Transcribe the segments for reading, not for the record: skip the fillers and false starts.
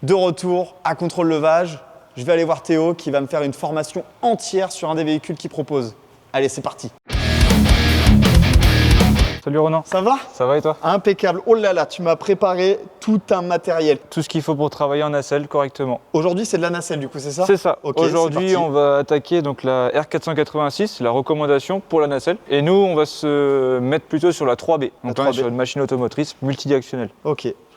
De retour à Contrôle Levage, je vais aller voir Théo qui va me faire une formation entière sur un des véhicules qu'il propose. Allez, c'est parti. Salut Ronan. Ça va? Ça va et toi? Impeccable. Oh là là, tu m'as préparé tout un matériel. Tout ce qu'il faut pour travailler en nacelle correctement. Aujourd'hui, c'est de la nacelle du coup, c'est ça? C'est ça. Okay, aujourd'hui, on va attaquer donc la R486, la recommandation pour la nacelle. Et nous, on va se mettre plutôt sur la 3B. Donc on est sur une machine automotrice multidirectionnelle.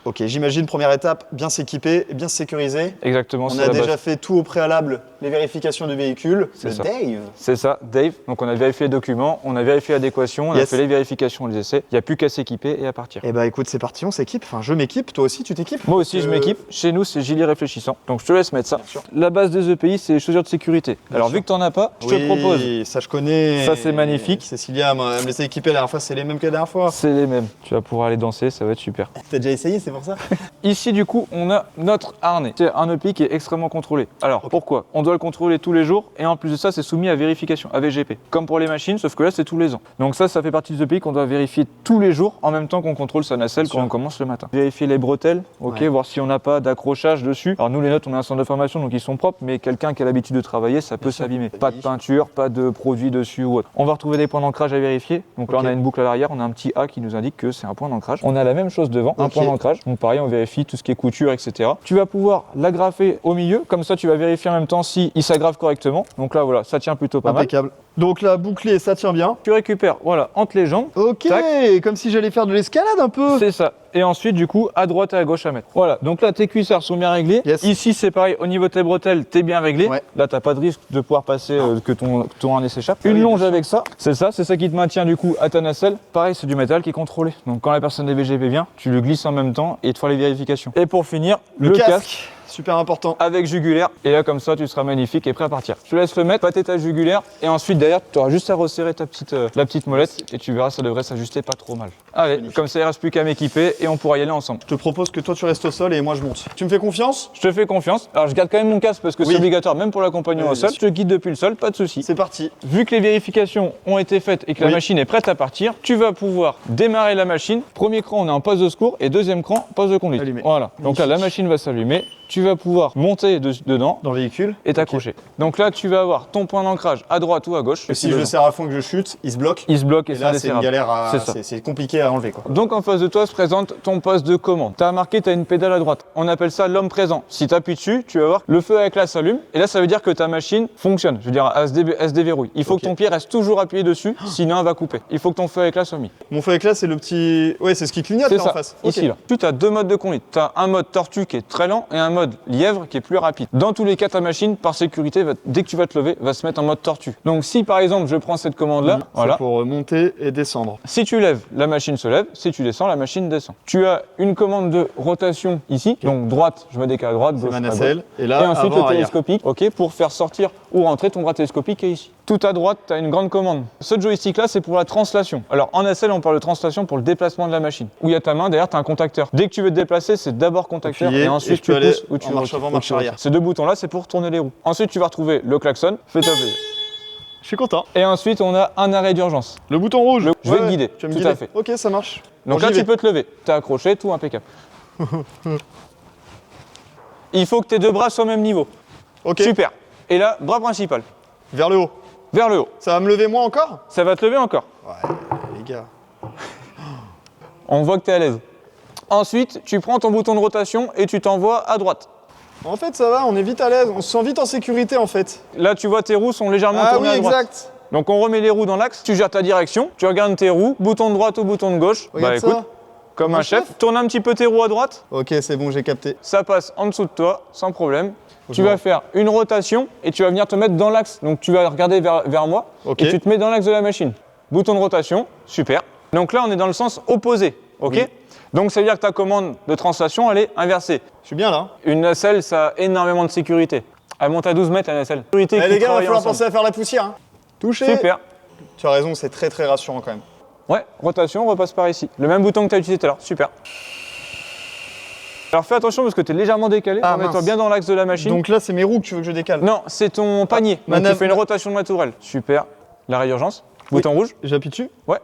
Ok, j'imagine première étape, bien s'équiper et bien se sécuriser. Exactement. On a déjà fait tout au préalable, les vérifications du véhicule. C'est ça. Dave. C'est ça, Dave. Donc on a vérifié les documents, on a vérifié l'adéquation, on a fait les vérifications, les essais. Il n'y a plus qu'à s'équiper et à partir. Eh bah écoute, c'est parti, on s'équipe. Enfin, je m'équipe, toi aussi tu t'équipes? Moi aussi je m'équipe. Chez nous, c'est gilet réfléchissant. Donc je te laisse mettre ça. La base des EPI, c'est les chaussures de sécurité. Alors vu que tu n'en as pas, je te propose. Oui, ça je connais. Ça c'est magnifique. Cécilia me laissait équiper la dernière fois, c'est les mêmes que la dernière fois. C'est les mêmes. Tu vas pouvoir aller danser, ça va être super. T'as déjà essayé, c'est pour ça? Ici, du coup, on a notre harnais. C'est un EPI qui est extrêmement contrôlé. Alors, pourquoi? On doit le contrôler tous les jours et en plus de ça, c'est soumis à vérification, à VGP. Comme pour les machines, sauf que là, c'est tous les ans. Donc ça fait partie des EPI qu'on doit vérifier tous les jours en même temps qu'on contrôle sa nacelle quand on commence le matin. Vérifier les bretelles, voir si on n'a pas d'accrochage dessus. Alors nous, les notes, on a un centre de formation, donc ils sont propres, mais quelqu'un qui a l'habitude de travailler, ça peut s'abîmer. Pas de peinture, pas de produit dessus ou autre. On va retrouver des points d'ancrage à vérifier. Donc là, on a une boucle à l'arrière, on a un petit A qui nous indique que c'est un point d'ancrage. On a la même chose devant, un point d'ancrage. Donc pareil, on vérifie tout ce qui est couture, etc. Tu vas pouvoir l'agrafer au milieu, comme ça tu vas vérifier en même temps si il s'agrave correctement. Donc là voilà, ça tient plutôt pas mal. Impeccable. Donc là, bouclé, ça tient bien. Tu récupères, voilà, entre les jambes. Ok, tac. comme si j'allais faire de l'escalade un peu. C'est ça. Et ensuite, du coup, à droite et à gauche à mettre. Voilà, donc là, tes cuissards sont bien réglés. Yes. Ici, c'est pareil, au niveau de tes bretelles, t'es bien réglé. Ouais. Là, t'as pas de risque de pouvoir passer, que ton harnais s'échappe. Une longe avec ça, c'est ça qui te maintient du coup à ta nacelle. Pareil, c'est du métal qui est contrôlé. Donc quand la personne des VGP vient, tu le glisses en même temps et te fais les vérifications. Et pour finir, le casque. Super important. Avec jugulaire. Et là, comme ça, tu seras magnifique et prêt à partir. Je te laisse le mettre, pâter ta jugulaire. Et ensuite, derrière, tu auras juste à resserrer la petite molette. Et tu verras, ça devrait s'ajuster pas trop mal. Allez, comme ça, il ne reste plus qu'à m'équiper et on pourra y aller ensemble. Je te propose que toi, tu restes au sol et moi, je monte. Tu me fais confiance? Je te fais confiance. Alors, je garde quand même mon casque parce que c'est obligatoire, même pour l'accompagnement au sol. Je te guide depuis le sol, pas de souci. C'est parti. Vu que les vérifications ont été faites et que la machine est prête à partir, tu vas pouvoir démarrer la machine. Premier cran, on est en poste de secours et deuxième cran, poste de conduite. Allumé. Voilà. Donc là, la machine va s'allumer. Tu vas pouvoir monter dedans dans le véhicule et t'accrocher. Donc là, tu vas avoir ton point d'ancrage à droite ou à gauche. Et si je le serre à fond et que je chute, il se bloque. Il se bloque et là, c'est une galère. C'est compliqué à enlever, quoi. Donc en face de toi se présente ton poste de commande. Tu as marqué, tu as une pédale à droite. On appelle ça l'homme présent. Si tu appuies dessus, tu vas voir le feu avec là s'allume. Et là, ça veut dire que ta machine fonctionne. Je veux dire, elle se déverrouille. Il faut que ton pied reste toujours appuyé dessus, sinon elle va couper. Il faut que ton feu avec là soit mis. Mon feu avec là, c'est le petit. Ouais, c'est ce qui clignote là en face. Ici, là. Tu as deux modes de conduite. Tu as un mode tortue qui est très lent et un mode lièvre qui est plus rapide. Dans tous les cas, ta machine, par sécurité, dès que tu vas te lever, va se mettre en mode tortue. Donc si par exemple, je prends cette commande-là, voilà. C'est pour monter et descendre. Si tu lèves, la machine se lève. Si tu descends, la machine descend. Tu as une commande de rotation ici. Donc droite, je me décale à droite, gauche à gauche. Et là, ensuite le télescopique, pour faire sortir ou rentrer ton bras télescopique qui est ici. Tout à droite, tu as une grande commande. Ce joystick-là, c'est pour la translation. Alors en nacelle, on parle de translation pour le déplacement de la machine. Où il y a ta main, derrière, tu as un contacteur. Dès que tu veux te déplacer, c'est d'abord contacteur et ensuite tu pousses ou tu marches avant, marche arrière. Ces deux boutons-là, c'est pour tourner les roues. Ensuite, tu vas retrouver le klaxon. Fais-toi plaisir. Je suis content. Et ensuite, on a un arrêt d'urgence. Le bouton rouge. Je vais te guider. Tu vas me guider. À fait. Ok, ça marche. Donc là, tu peux te lever. T'es accroché, tout impeccable. Il faut que tes deux bras soient au même niveau. Ok. Super. Et là, bras principal. Vers le haut. Vers le haut. Ça va me lever moi encore? Ça va te lever encore. Ouais, les gars. On voit que t'es à l'aise. Ensuite, tu prends ton bouton de rotation et tu t'envoies à droite. En fait, ça va, on est vite à l'aise, on se sent vite en sécurité en fait. Là, tu vois, tes roues sont légèrement tournées à droite. Exact. Donc, on remet les roues dans l'axe, tu gères ta direction, tu regardes tes roues, bouton de droite ou bouton de gauche. Regarde écoute, ça. comme un chef, tourne un petit peu tes roues à droite. Ok, c'est bon, j'ai capté. Ça passe en dessous de toi, sans problème. Tu vas faire une rotation et tu vas venir te mettre dans l'axe. Donc, tu vas regarder vers moi et tu te mets dans l'axe de la machine. Bouton de rotation, super. Donc là, on est dans le sens opposé, ok? Oui. Donc ça veut dire que ta commande de translation, elle est inversée. Je suis bien là. Une nacelle, ça a énormément de sécurité. Elle monte à 12 mètres la nacelle. Les gars, il va falloir penser à faire la poussière. Hein. Toucher. Super. Tu as raison, c'est très très rassurant quand même. Ouais, rotation, on repasse par ici. Le même bouton que tu as utilisé tout à l'heure, super. Alors fais attention parce que tu es légèrement décalé, remets-toi bien dans l'axe de la machine. Donc là, c'est mes roues que tu veux que je décale? Non, c'est ton panier. Donc tu fais une rotation de la tourelle. Super. L'arrêt urgence, bouton rouge. J'appuie dessus? Ouais.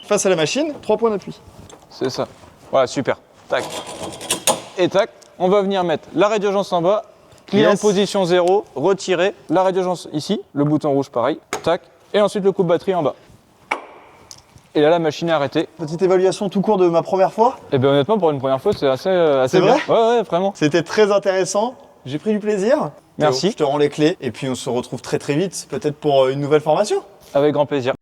Face à la machine, 3 points d'appui. C'est ça. Voilà, super. Tac. Et tac, on va venir mettre l'arrêt d'urgence en bas, clé en Yes. position 0, retirer, l'arrêt d'urgence ici, le bouton rouge pareil, tac, et ensuite le coupe-batterie en bas. Et là, la machine est arrêtée. Petite évaluation tout court de ma première fois. Et bien honnêtement, pour une première fois, c'est assez C'est bien. vrai Ouais, vraiment. C'était très intéressant. J'ai pris du plaisir. Merci. Théo, je te rends les clés et puis on se retrouve très très vite, peut-être pour une nouvelle formation. Avec grand plaisir.